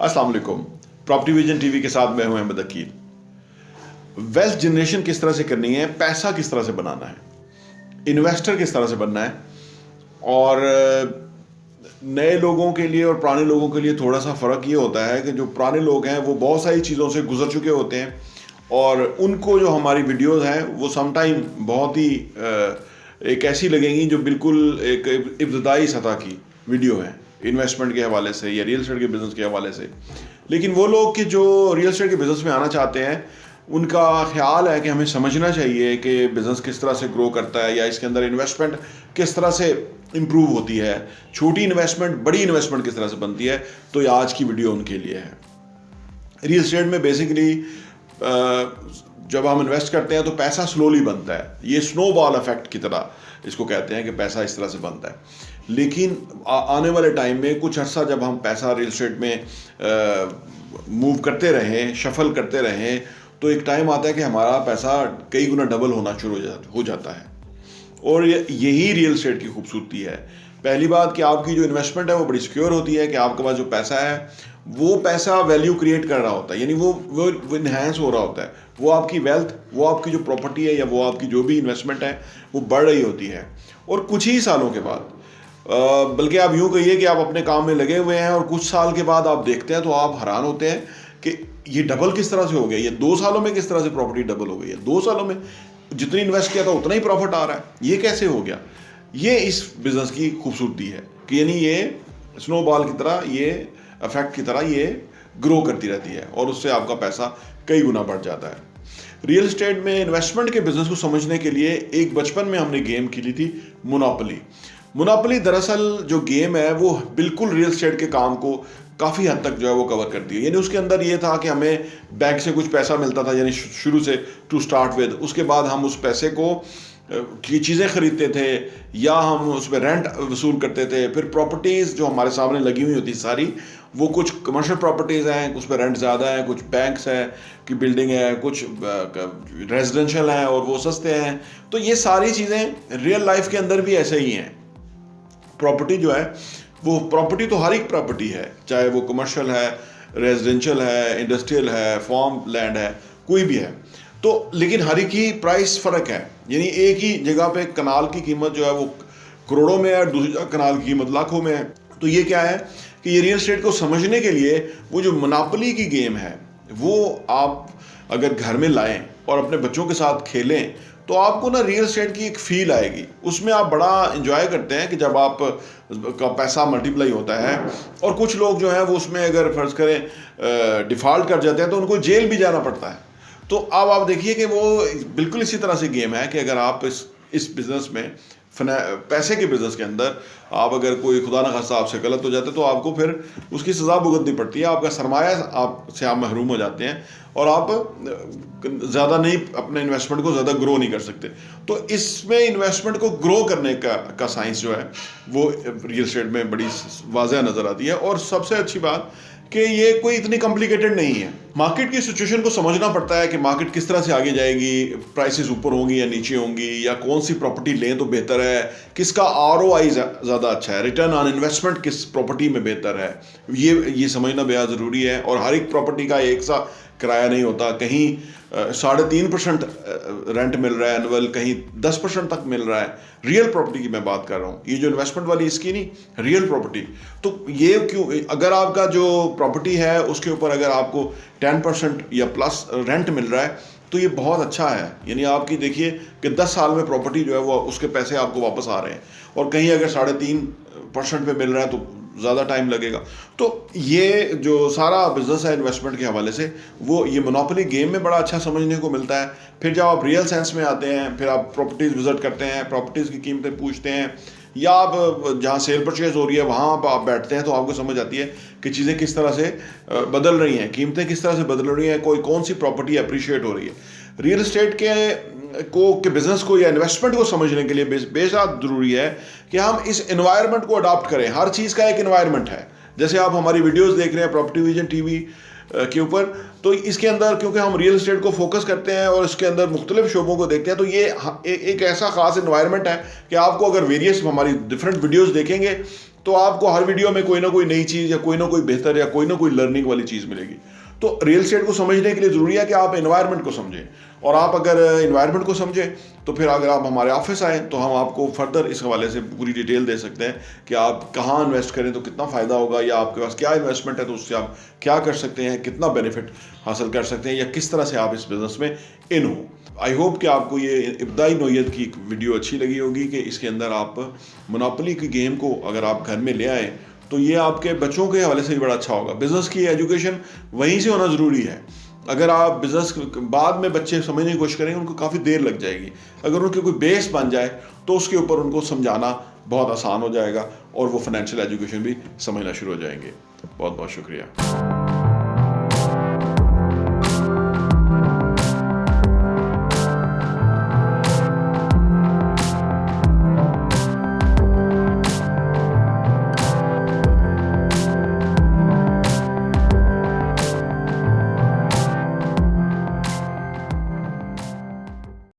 अस्सलाम वालेकुम। Property vision TV के साथ मैं हूं अहमद अकील। वेल्थ जनरेशन किस तरह से करनी है, पैसा किस तरह से बनाना है, इन्वेस्टर किस तरह से बनना है, और नए लोगों के लिए और पुराने लोगों के लिए थोड़ा सा फ़र्क ये होता है कि जो पुराने लोग हैं वो बहुत सारी चीज़ों से गुजर चुके होते हैं और उनको जो हमारी वीडियोस हैं वो समटाइम बहुत ही एक ऐसी लगेंगी जो बिल्कुल एक इब्तदाई सतह की वीडियो है इन्वेस्टमेंट के हवाले से या रियल एस्टेट के बिज़नेस के हवाले से। लेकिन वो लोग कि जो रियल एस्टेट के बिज़नेस में आना चाहते हैं उनका ख्याल है कि हमें समझना चाहिए कि बिज़नेस किस तरह से ग्रो करता है या इसके अंदर इन्वेस्टमेंट किस तरह से इम्प्रूव होती है, छोटी इन्वेस्टमेंट बड़ी इन्वेस्टमेंट किस तरह से बनती है। तो ये आज की वीडियो उनके लिए है। रियल एस्टेट में बेसिकली जब हम इन्वेस्ट करते हैं तो पैसा स्लोली बनता है, ये स्नोबॉल इफेक्ट की तरह इसको कहते हैं कि पैसा इस तरह से बनता है। लेकिन आने वाले टाइम में कुछ अर्सा जब हम पैसा रियल एस्टेट में मूव करते रहें, शफल करते रहें, तो एक टाइम आता है कि हमारा पैसा कई गुना डबल होना शुरू हो जाता है। और यही रियल एस्टेट की खूबसूरती है। पहली बात कि आपकी जो इन्वेस्टमेंट है वो बड़ी सिक्योर होती है कि आपके पास जो पैसा है वो पैसा वैल्यू क्रिएट कर रहा होता है, यानी वो इन्हेंस हो रहा होता है, वो आपकी वेल्थ, वो आपकी जो प्रॉपर्टी है या वो आपकी जो भी इन्वेस्टमेंट है वो बढ़ रही होती है। और कुछ ही सालों के बाद, बल्कि आप यूँ कहिए कि आप अपने काम में लगे हुए हैं और कुछ साल के बाद आप देखते हैं तो आप हैरान होते हैं कि ये डबल किस तरह से हो गया, ये 2 सालों में किस तरह से प्रॉपर्टी डबल हो गई है, 2 सालों में जितनी इन्वेस्ट किया था उतना ही प्रॉफिट आ रहा है, ये कैसे हो गया। ये इस बिज़नेस की खूबसूरती है कि यानी ये स्नोबॉल की तरह, ये इफेक्ट की तरह ये ग्रो करती रहती है और उससे आपका पैसा कई गुना बढ़ जाता है। रियल एस्टेट में इन्वेस्टमेंट के बिज़नेस को समझने के लिए एक बचपन में हमने गेम खेली थी, मोनोपोली। मोनोपोली दरअसल जो गेम है वो बिल्कुल रियल एस्टेट के काम को काफ़ी हद तक जो है वो कवर करती है। यानी उसके अंदर ये था कि हमें बैंक से कुछ पैसा मिलता था, यानी शुरू से टू स्टार्ट विद, उसके बाद हम उस पैसे को की चीज़ें ख़रीदते थे या हम उस पर रेंट वसूल करते थे। फिर प्रॉपर्टीज़ जो हमारे सामने लगी हुई होती सारी, वो कुछ कमर्शियल प्रॉपर्टीज़ हैं, उस पर रेंट ज़्यादा है, कुछ बैंक्स है की बिल्डिंग है, कुछ रेजिडेंशियल हैं और वो सस्ते हैं। तो ये सारी चीज़ें रियल लाइफ के अंदर भी ऐसे ही हैं। प्रॉपर्टी जो है वो प्रॉपर्टी तो हर एक प्रॉपर्टी है, चाहे वो कमर्शियल है, रेजिडेंशियल है, इंडस्ट्रियल है, फार्म लैंड है, कोई भी है। तो लेकिन हर एक ही प्राइस फ़र्क है, यानी एक ही जगह पे कनाल की कीमत जो है वो करोड़ों में है, दूसरी जगह कनाल की कीमत लाखों में है। तो ये क्या है कि ये रियल एस्टेट को समझने के लिए वो जो मोनोपोली की गेम है वो आप अगर घर में लाएं और अपने बच्चों के साथ खेलें तो आपको ना रियल एस्टेट की एक फील आएगी। उसमें आप बड़ा इंजॉय करते हैं कि जब आप का पैसा मल्टीप्लाई होता है। और कुछ लोग जो हैं वो उसमें अगर फर्ज करें डिफ़ॉल्ट कर जाते हैं तो उनको जेल भी जाना पड़ता है। तो अब आप देखिए कि वो बिल्कुल इसी तरह से गेम है कि अगर आप इस बिज़नेस में पैसे के बिज़नेस के अंदर आप अगर कोई खुदा न खास्ता आपसे गलत हो जाते तो आपको फिर उसकी सज़ा भुगतनी पड़ती है, आपका सरमाया आप महरूम हो जाते हैं और आप ज़्यादा नहीं, अपने इन्वेस्टमेंट को ज़्यादा ग्रो नहीं कर सकते। तो इसमें इन्वेस्टमेंट को ग्रो करने का साइंस जो है वो रियल एस्टेट में बड़ी वाज़ह नज़र आती है। और सबसे अच्छी बात कि ये कोई इतनी कॉम्प्लिकेटेड नहीं है। मार्केट की सिचुएशन को समझना पड़ता है कि मार्केट किस तरह से आगे जाएगी, प्राइसेस ऊपर होंगी या नीचे होंगी, या कौन सी प्रॉपर्टी लें तो बेहतर है, किसका ROI ज़्यादा अच्छा है, रिटर्न ऑन इन्वेस्टमेंट किस प्रॉपर्टी में बेहतर है, ये समझना बेहद ज़रूरी है। और हर एक प्रॉपर्टी का एक सा किराया नहीं होता, कहीं 3.5% रेंट मिल रहा है एनुअल, कहीं 10% तक मिल रहा है। रियल प्रॉपर्टी की मैं बात कर रहा हूँ, ये जो इन्वेस्टमेंट वाली इसकी नहीं, रियल प्रॉपर्टी। तो ये क्यों, अगर आपका जो प्रॉपर्टी है उसके ऊपर अगर आपको 10% या प्लस रेंट मिल रहा है तो ये बहुत अच्छा है। यानी आपकी देखिए कि 10 साल में प्रॉपर्टी जो है वो उसके पैसे आपको वापस आ रहे हैं। और कहीं अगर 3.5% पे मिल रहा है तो ज़्यादा टाइम लगेगा। तो ये जो सारा बिज़नेस है इन्वेस्टमेंट के हवाले से वो ये मोनोपोली गेम में बड़ा अच्छा समझने को मिलता है। फिर जब आप रियल सेंस में आते हैं, फिर आप प्रॉपर्टीज़ विज़िट करते हैं, प्रॉपर्टीज़ की कीमतें पूछते हैं, या आप जहाँ सेल परचेज हो रही है वहाँ पर आप बैठते हैं तो आपको समझ आती है कि चीज़ें किस तरह से बदल रही हैं, कीमतें किस तरह से बदल रही हैं, कौन सी प्रॉपर्टी अप्रिशिएट हो रही है। रियल एस्टेट के बिज़नेस को या इन्वेस्टमेंट को समझने के लिए बेशक ज़रूरी है कि हम इस एनवायरनमेंट को अडॉप्ट करें। हर चीज़ का एक एनवायरनमेंट है। जैसे आप हमारी वीडियोस देख रहे हैं प्रॉपर्टी विजन टीवी के ऊपर, तो इसके अंदर क्योंकि हम रियल एस्टेट को फोकस करते हैं और इसके अंदर मुख्तलिफ शोबों को देखते हैं, तो ये एक ऐसा ख़ास एनवायरनमेंट है कि आपको अगर वेरियस हमारी डिफरेंट वीडियोस देखेंगे तो आपको हर वीडियो में कोई ना कोई नई चीज़ या कोई ना कोई बेहतर या कोई ना कोई लर्निंग वाली चीज़ मिलेगी। तो रियल एस्टेट को समझने के लिए ज़रूरी है कि आप एनवायरनमेंट को समझें, और आप अगर एनवायरनमेंट को समझें तो फिर अगर आप हमारे ऑफिस आएँ तो हम आपको फर्दर इस हवाले से पूरी डिटेल दे सकते हैं कि आप कहाँ इन्वेस्ट करें तो कितना फ़ायदा होगा, या आपके पास क्या इन्वेस्टमेंट है तो उससे आप क्या कर सकते हैं, कितना बेनिफिट हासिल कर सकते हैं, या किस तरह से आप इस बिज़नेस में इन हो। आई होप कि आपको ये इब्तदाई नौइयत की वीडियो अच्छी लगी होगी कि इसके अंदर आप मोनोपोली की गेम को अगर आप घर में ले आएँ तो ये आपके बच्चों के हवाले से भी बड़ा अच्छा होगा। बिज़नेस की एजुकेशन वहीं से होना ज़रूरी है। अगर आप बिज़नेस बाद में बच्चे समझने की कोशिश करेंगे उनको काफ़ी देर लग जाएगी। अगर उनके कोई बेस बन जाए तो उसके ऊपर उनको समझाना बहुत आसान हो जाएगा और वो फाइनेंशियल एजुकेशन भी समझना शुरू हो जाएंगे। बहुत बहुत शुक्रिया।